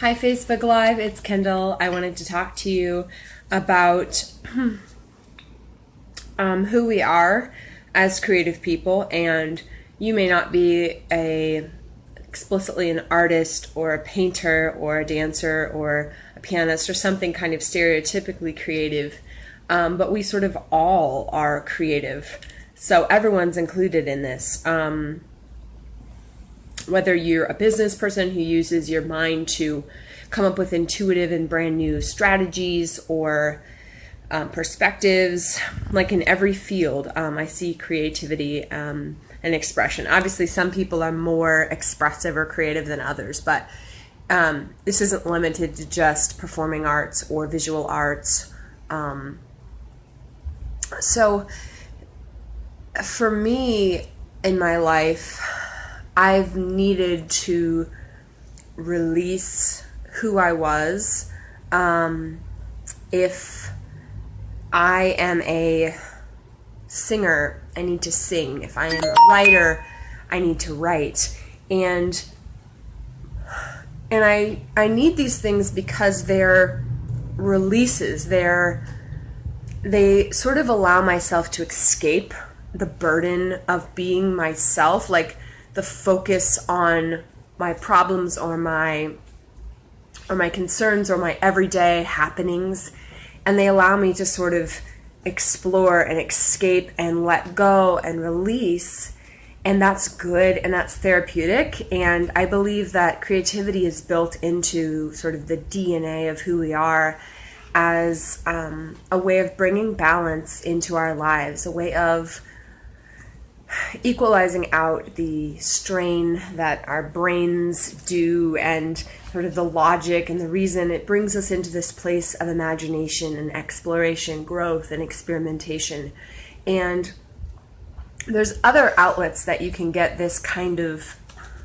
Hi, Facebook Live. It's Kendall. I wanted to talk to you about who we are as creative people. And you may not be explicitly an artist or a painter or a dancer or a pianist or something kind of stereotypically creative, but we sort of all are creative. So everyone's included in this. Whether you're a business person who uses your mind to come up with intuitive and brand new strategies or perspectives, like in every field, I see creativity and expression. Obviously, some people are more expressive or creative than others, but this isn't limited to just performing arts or visual arts. So for me in my life, I've needed to release who I was. If I am a singer, I need to sing. If I am a writer, I need to write. And I need these things because they're releases. They sort of allow myself to escape the burden of being myself, like the focus on my problems or my concerns or my everyday happenings, and they allow me to sort of explore and escape and let go and release, and that's good and that's therapeutic. And I believe that creativity is built into sort of the DNA of who we are as a way of bringing balance into our lives, a way of equalizing out the strain that our brains do and sort of the logic and the reason. It brings us into this place of imagination and exploration, growth and experimentation. And there's other outlets that you can get this kind of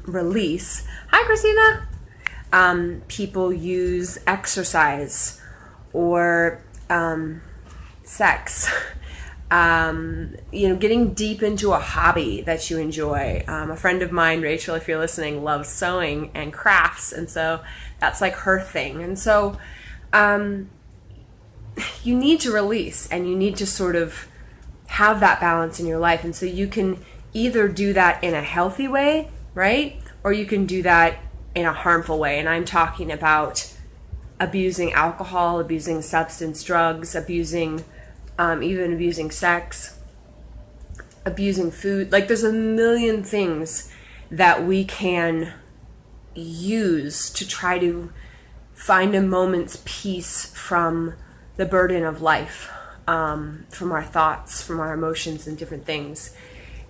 release. Hi, Christina. People use exercise or sex. Getting deep into a hobby that you enjoy. A friend of mine, Rachel, if you're listening, loves sewing and crafts, and so that's like her thing. And so you need to release, and you need to sort of have that balance in your life. And so you can either do that in a healthy way, right? Or you can do that in a harmful way. And I'm talking about abusing alcohol, abusing substance, drugs, abusing even abusing sex, abusing food. Like, there's a million things that we can use to try to find a moment's peace from the burden of life, from our thoughts, from our emotions and different things.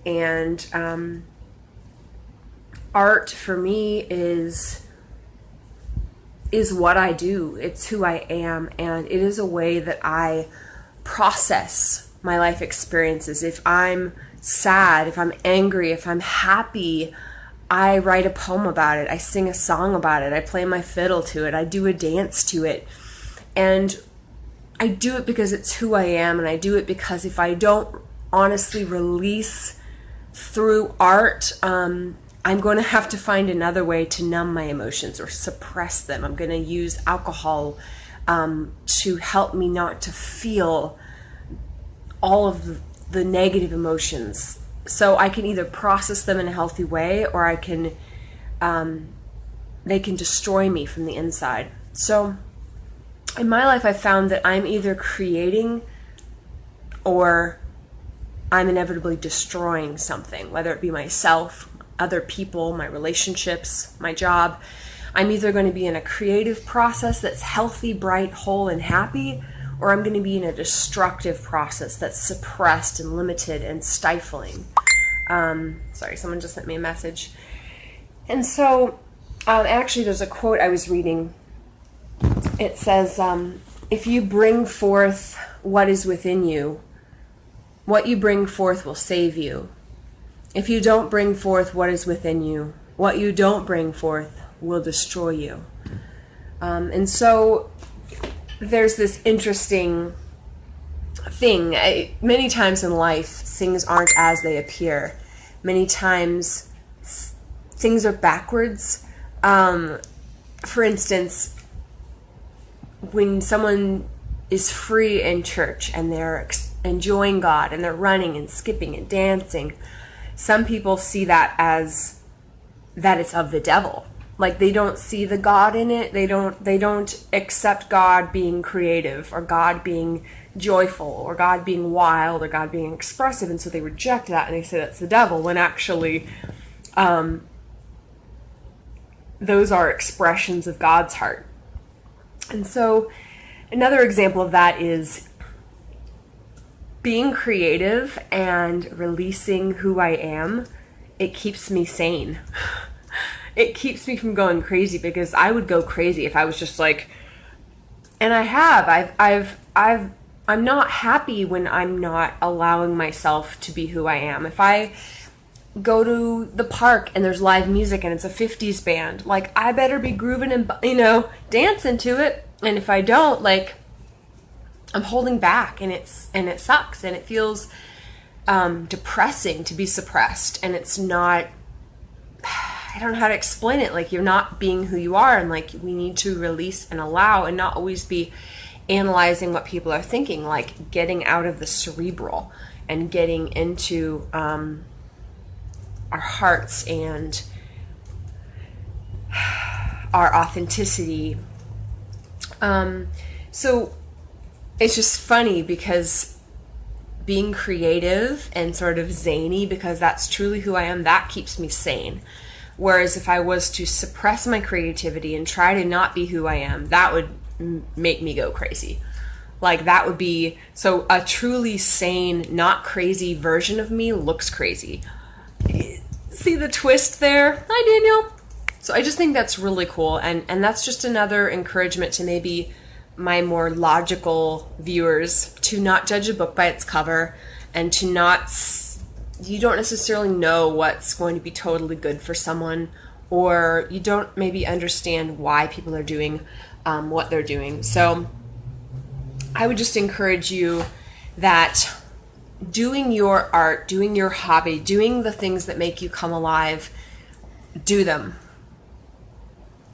And art for me is what I do. It's who I am, and it is a way that I process my life experiences. If I'm sad, if I'm angry, if I'm happy, I write a poem about it. I sing a song about it. I play my fiddle to it. I do a dance to it. And I do it because it's who I am, and I do it because if I don't honestly release through art, I'm going to have to find another way to numb my emotions or suppress them. I'm going to use alcohol to help me not to feel all of the negative emotions. So I can either process them in a healthy way, or they can destroy me from the inside. So in my life, I found that I'm either creating or I'm inevitably destroying something, whether it be myself, other people, my relationships, my job. I'm either going to be in a creative process that's healthy, bright, whole, and happy, or I'm going to be in a destructive process that's suppressed and limited and stifling. Sorry, someone just sent me a message. And so, actually, there's a quote I was reading. It says, if you bring forth what is within you, what you bring forth will save you. If you don't bring forth what is within you, what you don't bring forth will destroy you. And so there's this interesting thing. Many times in life, things aren't as they appear. Many times things are backwards. for instance, when someone is free in church and they're enjoying God and they're running and skipping and dancing, some people see that as that it's of the devil. Like, they don't see the God in it. They don't accept God being creative, or God being joyful, or God being wild, or God being expressive, and so they reject that and they say that's the devil, when actually those are expressions of God's heart. And so another example of that is being creative and releasing who I am. It keeps me sane. It keeps me from going crazy, because I would go crazy if I was just like, and I'm not happy when I'm not allowing myself to be who I am. If I go to the park and there's live music and it's a 50s band, like, I better be grooving and, dancing to it. And if I don't, like, I'm holding back, and it sucks, and it feels depressing to be suppressed, and it's not, I don't know how to explain it. Like, you're not being who you are, and like, we need to release and allow, and not always be analyzing what people are thinking, like getting out of the cerebral and getting into our hearts and our authenticity. So it's just funny, because being creative and sort of zany, because that's truly who I am, that keeps me sane. Whereas if I was to suppress my creativity and try to not be who I am, that would make me go crazy. Like, that would be, so a truly sane, not crazy version of me looks crazy. See the twist there? Hi, Daniel. So I just think that's really cool. And that's just another encouragement to maybe my more logical viewers, to not judge a book by its cover, and to not, you don't necessarily know what's going to be totally good for someone, or you don't maybe understand why people are doing what they're doing. So I would just encourage you that doing your art, doing your hobby, doing the things that make you come alive, do them.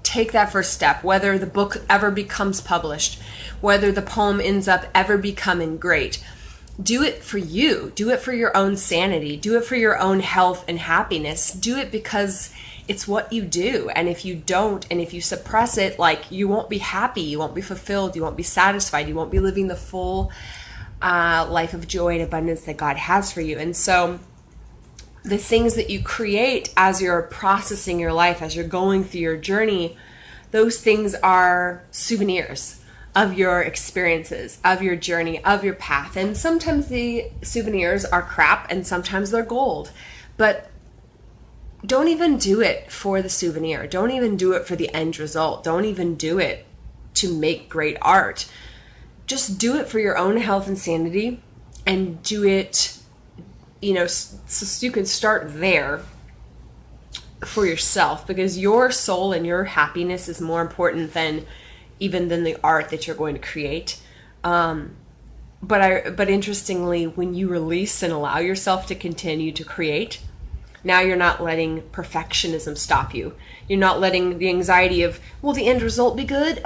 Take that first step, whether the book ever becomes published, whether the poem ends up ever becoming great. Do it for you. Do it for your own sanity. Do it for your own health and happiness. Do it because it's what you do. And if you don't, and if you suppress it, like, you won't be happy, you won't be fulfilled, you won't be satisfied, you won't be living the full life of joy and abundance that God has for you. And so the things that you create as you're processing your life, as you're going through your journey, those things are souvenirs of your experiences, of your journey, of your path. And sometimes the souvenirs are crap, and sometimes they're gold. But don't even do it for the souvenir. Don't even do it for the end result. Don't even do it to make great art. Just do it for your own health and sanity, and do it, so you can start there for yourself, because your soul and your happiness is more important than the art that you're going to create. But interestingly, when you release and allow yourself to continue to create, now you're not letting perfectionism stop you. You're not letting the anxiety of, will the end result be good?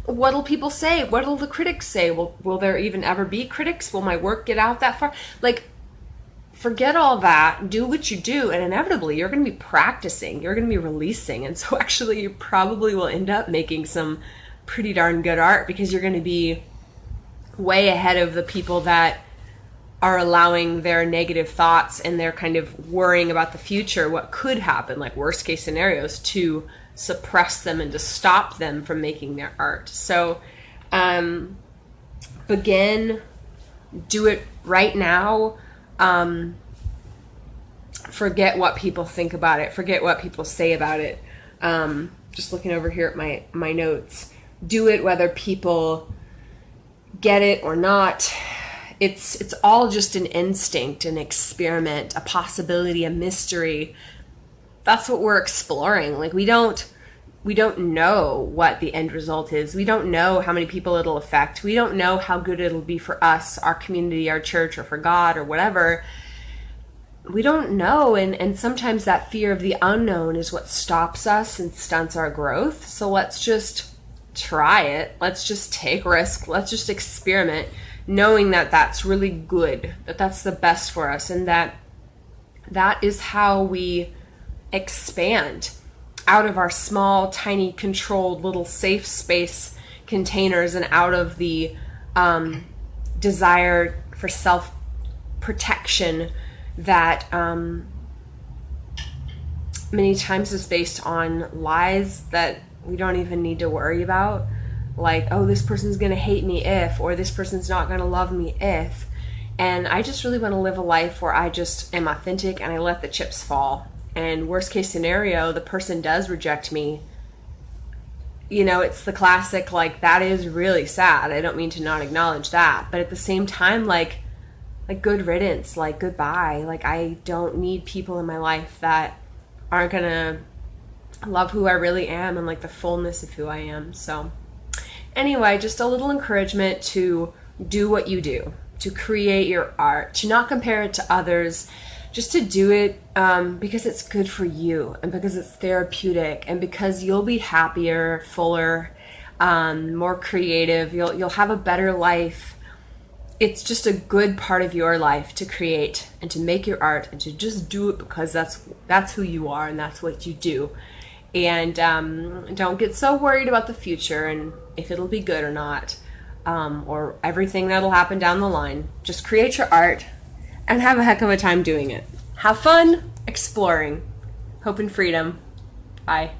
What'll people say? What'll the critics say? Will there even ever be critics? Will my work get out that far? Like, forget all that. Do what you do, and inevitably you're going to be practicing. You're going to be releasing. And so actually you probably will end up making some pretty darn good art, because you're going to be way ahead of the people that are allowing their negative thoughts and they're kind of worrying about the future, what could happen, like worst case scenarios, to suppress them and to stop them from making their art. So begin, do it right now. Forget what people think about it. Forget what people say about it. Just looking over here at my notes. Do it whether people get it or not. It's all just an instinct, an experiment, a possibility, a mystery. That's what we're exploring. Like, we don't know what the end result is. We don't know how many people it'll affect. We don't know how good it'll be for us, our community, our church, or for God, or whatever. we don't know, and sometimes that fear of the unknown is what stops us and stunts our growth. So let's just try it. Let's just take risk. Let's just experiment, knowing that that's really good, that that's the best for us, and that is how we expand out of our small, tiny, controlled little safe space containers and out of the desire for self-protection that many times is based on lies that we don't even need to worry about. Like, oh, this person's going to hate me if, or this person's not going to love me if. And I just really want to live a life where I just am authentic and I let the chips fall. And worst case scenario, the person does reject me. You know, it's the classic, like, that is really sad. I don't mean to not acknowledge that. But at the same time, like good riddance, like goodbye. Like, I don't need people in my life that aren't going to love who I really am and like the fullness of who I am. So anyway, just a little encouragement to do what you do, to create your art, to not compare it to others, just to do it because it's good for you and because it's therapeutic and because you'll be happier, fuller, more creative. You'll have a better life. It's just a good part of your life to create and to make your art and to just do it because that's who you are and that's what you do. And don't get so worried about the future and if it'll be good or not, or everything that'll happen down the line. Just create your art and have a heck of a time doing it. Have fun exploring. Hope and freedom. Bye.